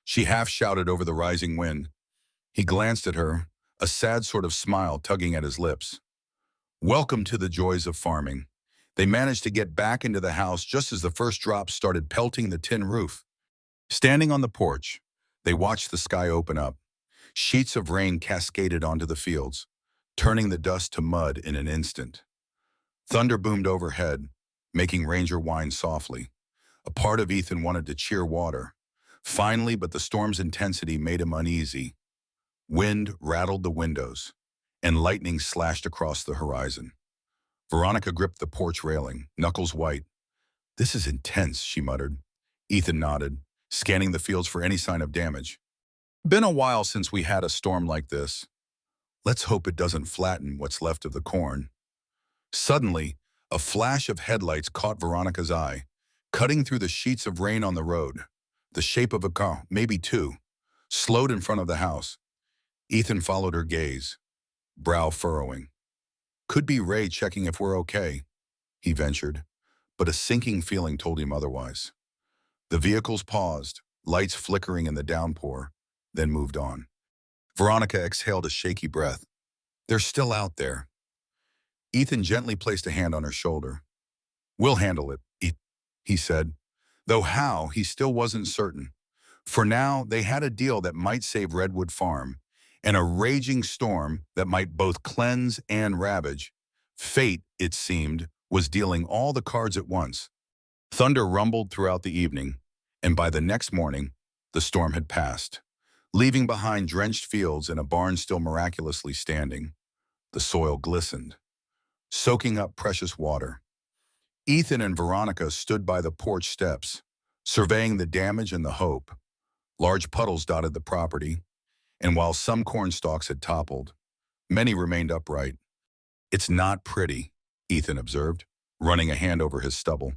she half shouted over the rising wind. He glanced at her, a sad sort of smile tugging at his lips. Welcome to the joys of farming. They managed to get back into the house just as the first drops started pelting the tin roof. Standing on the porch, they watched the sky open up. Sheets of rain cascaded onto the fields, turning the dust to mud in an instant. Thunder boomed overhead, making Ranger whine softly. A part of Ethan wanted to cheer water. Finally, but the storm's intensity made him uneasy. Wind rattled the windows, and lightning slashed across the horizon. Veronica gripped the porch railing, knuckles white. This is intense, she muttered. Ethan nodded, scanning the fields for any sign of damage. Been a while since we had a storm like this. Let's hope it doesn't flatten what's left of the corn. Suddenly, a flash of headlights caught Veronica's eye, cutting through the sheets of rain on the road. The shape of a car, maybe two, slowed in front of the house. Ethan followed her gaze, brow furrowing. Could be Ray checking if we're okay, he ventured, but a sinking feeling told him otherwise. The vehicles paused, lights flickering in the downpour, then moved on. Veronica exhaled a shaky breath. They're still out there. Ethan gently placed a hand on her shoulder. We'll handle it, he said, though how, he still wasn't certain. For now, they had a deal that might save Redwood Farm, and a raging storm that might both cleanse and ravage. Fate, it seemed, was dealing all the cards at once. Thunder rumbled throughout the evening, and by the next morning, the storm had passed, leaving behind drenched fields and a barn still miraculously standing. The soil glistened, soaking up precious water. Ethan and Veronica stood by the porch steps, surveying the damage and the hope. Large puddles dotted the property, and while some corn stalks had toppled, many remained upright. It's not pretty, Ethan observed, running a hand over his stubble,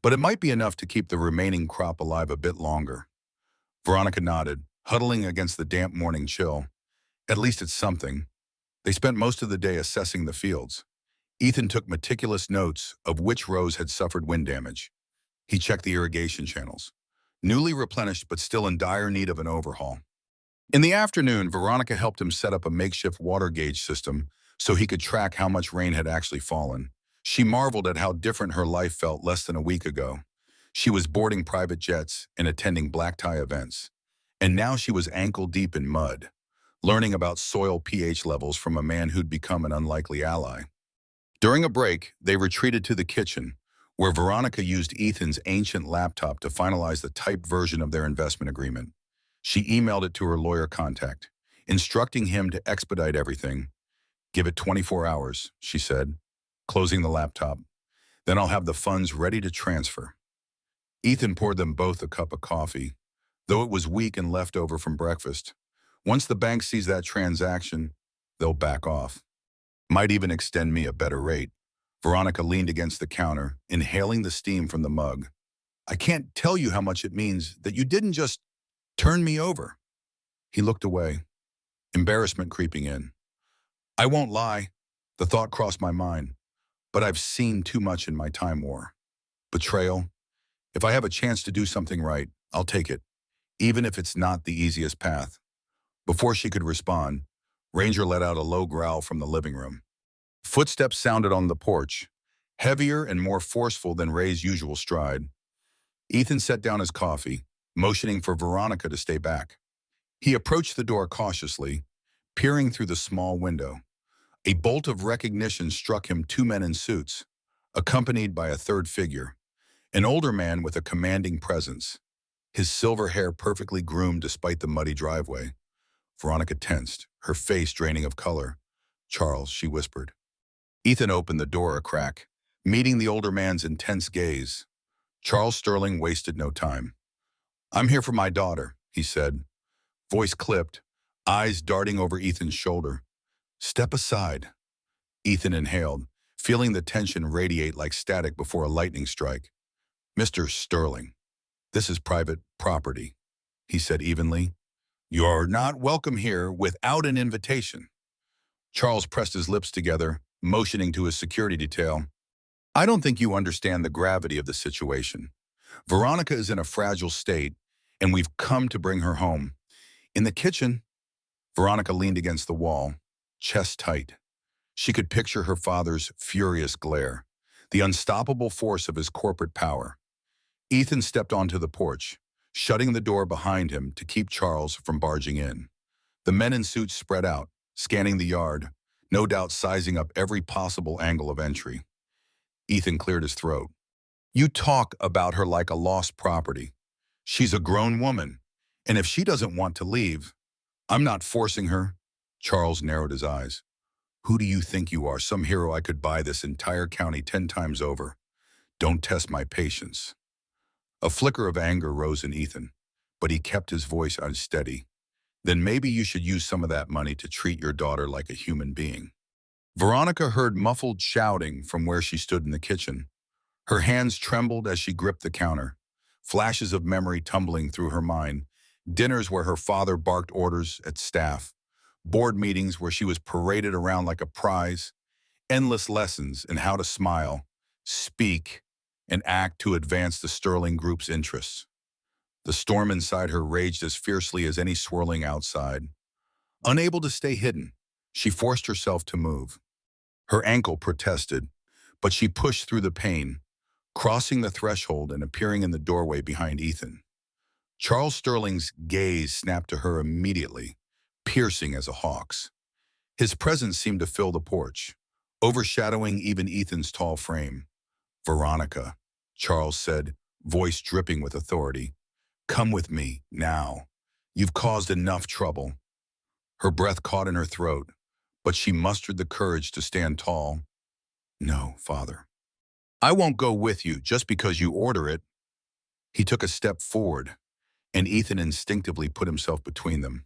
but it might be enough to keep the remaining crop alive a bit longer. Veronica nodded, huddling against the damp morning chill. At least it's something. They spent most of the day assessing the fields. Ethan took meticulous notes of which rows had suffered wind damage. He checked the irrigation channels, newly replenished but still in dire need of an overhaul. In the afternoon, Veronica helped him set up a makeshift water gauge system so he could track how much rain had actually fallen. She marveled at how different her life felt less than a week ago. She was boarding private jets and attending black tie events. And now she was ankle-deep in mud, learning about soil pH levels from a man who'd become an unlikely ally. During a break, they retreated to the kitchen, where Veronica used Ethan's ancient laptop to finalize the typed version of their investment agreement. She emailed it to her lawyer contact, instructing him to expedite everything. Give it 24 hours, she said, closing the laptop. Then I'll have the funds ready to transfer. Ethan poured them both a cup of coffee, though it was weak and left over from breakfast. Once the bank sees that transaction, they'll back off. Might even extend me a better rate. Veronica leaned against the counter, inhaling the steam from the mug. I can't tell you how much it means that you didn't just turn me over. He looked away, embarrassment creeping in. I won't lie, the thought crossed my mind, but I've seen too much in my time war. Betrayal. If I have a chance to do something right, I'll take it, even if it's not the easiest path. Before she could respond, Ranger let out a low growl from the living room. Footsteps sounded on the porch, heavier and more forceful than Ray's usual stride. Ethan set down his coffee, motioning for Veronica to stay back. He approached the door cautiously, peering through the small window. A bolt of recognition struck him: two men in suits, accompanied by a third figure, an older man with a commanding presence, his silver hair perfectly groomed despite the muddy driveway. Veronica tensed, her face draining of color. Charles, she whispered. Ethan opened the door a crack, meeting the older man's intense gaze. Charles Sterling wasted no time. I'm here for my daughter, he said, voice clipped, eyes darting over Ethan's shoulder. Step aside. Ethan inhaled, feeling the tension radiate like static before a lightning strike. Mr. Sterling, this is private property, he said evenly. You're not welcome here without an invitation. Charles pressed his lips together, motioning to his security detail. I don't think you understand the gravity of the situation. Veronica is in a fragile state, and we've come to bring her home. In the kitchen, Veronica leaned against the wall, chest tight. She could picture her father's furious glare, the unstoppable force of his corporate power. Ethan stepped onto the porch, shutting the door behind him to keep Charles from barging in. The men in suits spread out, scanning the yard, no doubt sizing up every possible angle of entry. Ethan cleared his throat. You talk about her like a lost property. She's a grown woman, and if she doesn't want to leave, I'm not forcing her. Charles narrowed his eyes. Who do you think you are, some hero I could buy this entire county 10 times over? Don't test my patience. A flicker of anger rose in Ethan, but he kept his voice unsteady. Then maybe you should use some of that money to treat your daughter like a human being. Veronica heard muffled shouting from where she stood in the kitchen. Her hands trembled as she gripped the counter, flashes of memory tumbling through her mind. Dinners where her father barked orders at staff, board meetings where she was paraded around like a prize, endless lessons in how to smile, speak, and act to advance the Sterling Group's interests. The storm inside her raged as fiercely as any swirling outside. Unable to stay hidden, she forced herself to move. Her ankle protested, but she pushed through the pain, crossing the threshold and appearing in the doorway behind Ethan. Charles Sterling's gaze snapped to her immediately, piercing as a hawk's. His presence seemed to fill the porch, overshadowing even Ethan's tall frame. "Veronica," Charles said, voice dripping with authority. "Come with me, now. You've caused enough trouble." Her breath caught in her throat, but she mustered the courage to stand tall. "No, Father. I won't go with you just because you order it." He took a step forward, and Ethan instinctively put himself between them.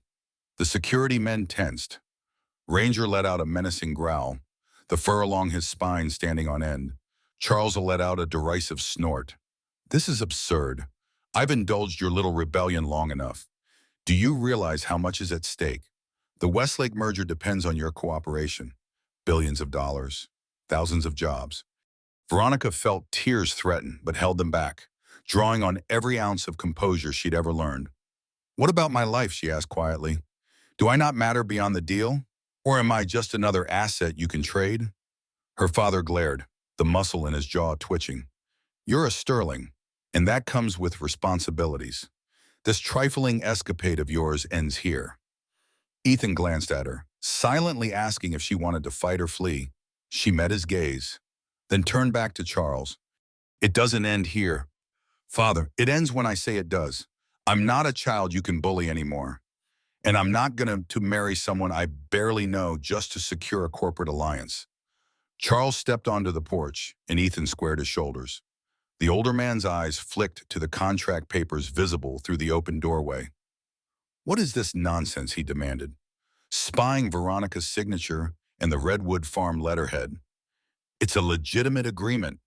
The security men tensed. Ranger let out a menacing growl, the fur along his spine standing on end. Charles let out a derisive snort. "This is absurd. I've indulged your little rebellion long enough. Do you realize how much is at stake? The Westlake merger depends on your cooperation. Billions of dollars, thousands of jobs." Veronica felt tears threaten, but held them back, drawing on every ounce of composure she'd ever learned. "What about my life?" she asked quietly. "Do I not matter beyond the deal? Or am I just another asset you can trade?" Her father glared, the muscle in his jaw twitching. "You're a Sterling, and that comes with responsibilities. This trifling escapade of yours ends here." Ethan glanced at her, silently asking if she wanted to fight or flee. She met his gaze, then turned back to Charles. "It doesn't end here, Father. It ends when I say it does. I'm not a child you can bully anymore. And I'm not going to marry someone I barely know just to secure a corporate alliance." Charles stepped onto the porch, and Ethan squared his shoulders. The older man's eyes flicked to the contract papers visible through the open doorway. "What is this nonsense?" he demanded, spying Veronica's signature and the Redwood Farm letterhead. "It's a legitimate agreement,"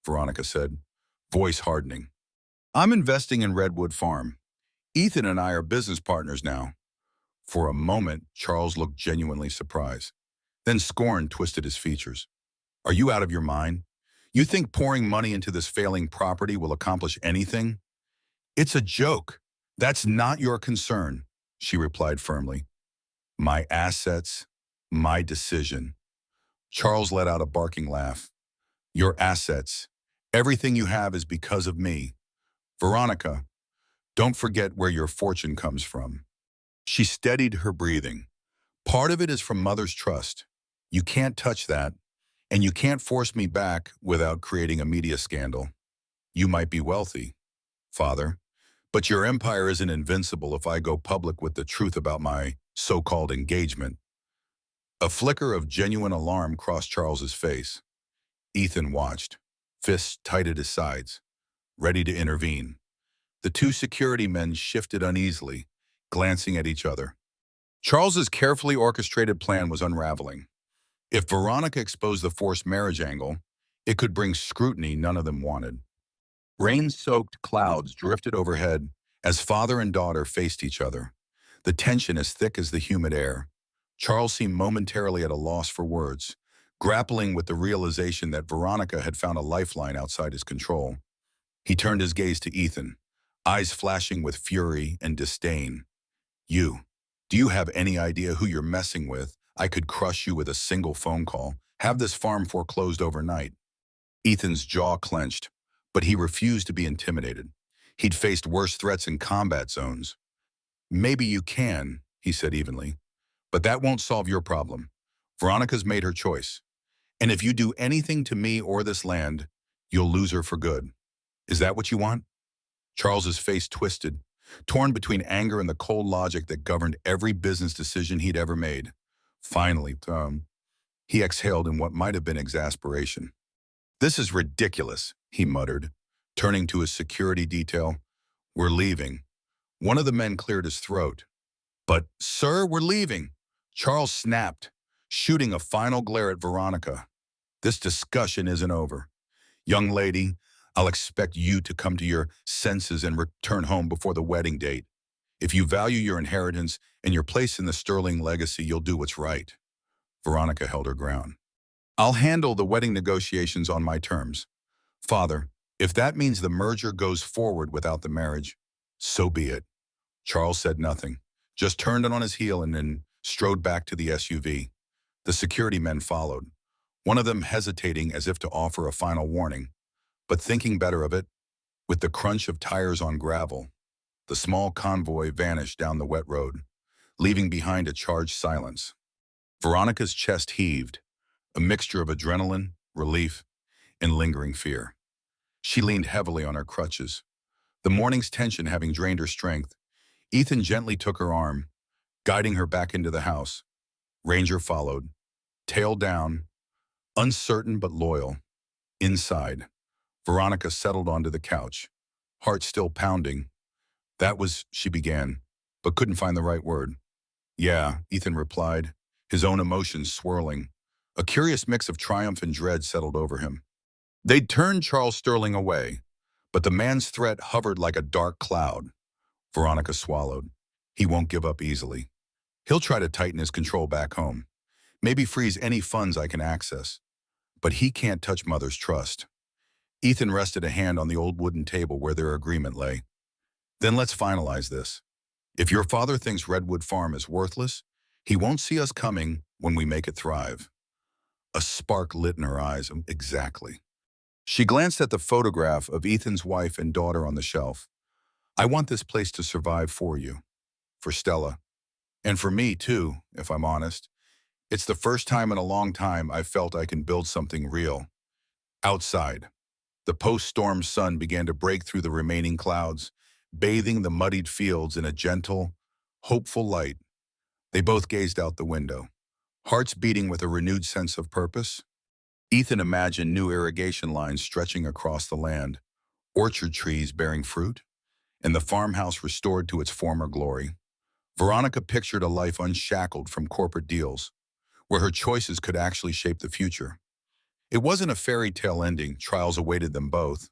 Veronica said, voice hardening. "I'm investing in Redwood Farm. Ethan and I are business partners now." For a moment, Charles looked genuinely surprised. Then scorn twisted his features. "Are you out of your mind? You think pouring money into this failing property will accomplish anything?" "It's a joke. That's not your concern," she replied firmly. "My assets, my decision." Charles let out a barking laugh. "Your assets. Everything you have is because of me. Veronica, don't forget where your fortune comes from." She steadied her breathing. "Part of it is from Mother's trust. You can't touch that, and you can't force me back without creating a media scandal. You might be wealthy, Father, but your empire isn't invincible if I go public with the truth about my so-called engagement." A flicker of genuine alarm crossed Charles's face. Ethan watched, fists tight at his sides, ready to intervene. The two security men shifted uneasily, glancing at each other. Charles's carefully orchestrated plan was unraveling. If Veronica exposed the forced marriage angle, it could bring scrutiny none of them wanted. Rain-soaked clouds drifted overhead as father and daughter faced each other, the tension as thick as the humid air. Charles seemed momentarily at a loss for words, grappling with the realization that Veronica had found a lifeline outside his control. He turned his gaze to Ethan, eyes flashing with fury and disdain. Do you have any idea who you're messing with? I could crush you with a single phone call, have this farm foreclosed overnight." Ethan's jaw clenched, but he refused to be intimidated. He'd faced worse threats in combat zones. "Maybe you can," he said evenly, "but that won't solve your problem. Veronica's made her choice. And if you do anything to me or this land, you'll lose her for good. Is that what you want?" Charles's face twisted, torn between anger and the cold logic that governed every business decision he'd ever made. Finally, he exhaled in what might have been exasperation. "This is ridiculous," he muttered, turning to his security detail. "We're leaving." One of the men cleared his throat. "But, sir, we're leaving." Charles snapped, shooting a final glare at Veronica. "This discussion isn't over. Young lady, I'll expect you to come to your senses and return home before the wedding date. If you value your inheritance and your place in the Sterling legacy, you'll do what's right." Veronica held her ground. "I'll handle the wedding negotiations on my terms. Father, if that means the merger goes forward without the marriage, So be it. Charles said nothing, just turned on his heel and then strode back to the SUV. The security men followed, one of them hesitating as if to offer a final warning, but thinking better of it. With the crunch of tires on gravel, the small convoy vanished down the wet road, leaving behind a charged silence. Veronica's chest heaved, a mixture of adrenaline, relief, and lingering fear. She leaned heavily on her crutches, the morning's tension having drained her strength. Ethan gently took her arm, guiding her back into the house. Ranger followed, tail down, uncertain but loyal. Inside, Veronica settled onto the couch, heart still pounding. That was, she began, but couldn't find the right word. Yeah, Ethan replied, his own emotions swirling. A curious mix of triumph and dread settled over him. They'd turned Charles Sterling away, but the man's threat hovered like a dark cloud. Veronica swallowed. He won't give up easily. He'll try to tighten his control back home, maybe freeze any funds I can access. But he can't touch Mother's trust. Ethan rested a hand on the old wooden table where their agreement lay. Then let's finalize this. If your father thinks Redwood Farm is worthless, he won't see us coming when we make it thrive. A spark lit in her eyes. Exactly. She glanced at the photograph of Ethan's wife and daughter on the shelf. I want this place to survive for you, for Stella, and for me too, if I'm honest. It's the first time in a long time I've felt I can build something real. Outside, the post-storm sun began to break through the remaining clouds, bathing the muddied fields in a gentle, hopeful light. They both gazed out the window, hearts beating with a renewed sense of purpose. Ethan imagined new irrigation lines stretching across the land, orchard trees bearing fruit, and the farmhouse restored to its former glory. Veronica pictured a life unshackled from corporate deals, where her choices could actually shape the future. It wasn't a fairy tale ending. Trials awaited them both,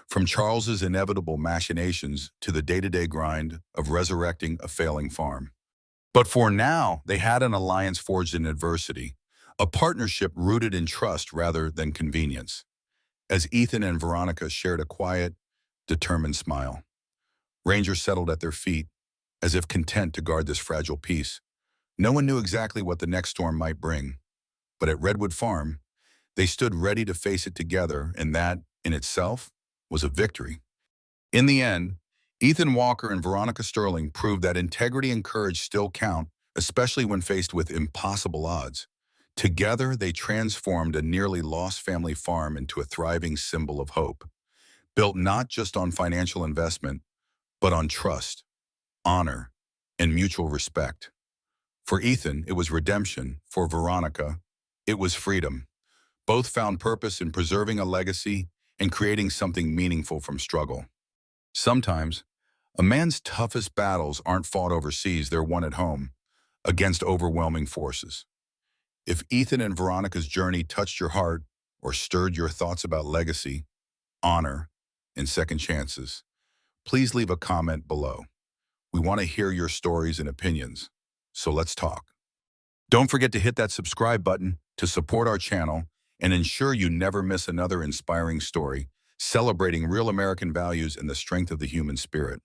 from Charles's inevitable machinations to the day-to-day grind of resurrecting a failing farm. But for now, they had an alliance forged in adversity, a partnership rooted in trust rather than convenience. As Ethan and Veronica shared a quiet, determined smile, Ranger settled at their feet, as if content to guard this fragile peace. No one knew exactly what the next storm might bring, but at Redwood Farm, they stood ready to face it together, and that, in itself, was a victory. In the end, Ethan Walker and Veronica Sterling proved that integrity and courage still count, especially when faced with impossible odds. Together, they transformed a nearly lost family farm into a thriving symbol of hope, built not just on financial investment, but on trust, honor, and mutual respect. For Ethan, it was redemption. For Veronica, it was freedom. Both found purpose in preserving a legacy and creating something meaningful from struggle. Sometimes, a man's toughest battles aren't fought overseas, they're won at home, against overwhelming forces. If Ethan and Veronica's journey touched your heart or stirred your thoughts about legacy, honor, and second chances, please leave a comment below. We want to hear your stories and opinions, so let's talk. Don't forget to hit that subscribe button to support our channel and ensure you never miss another inspiring story celebrating real American values and the strength of the human spirit.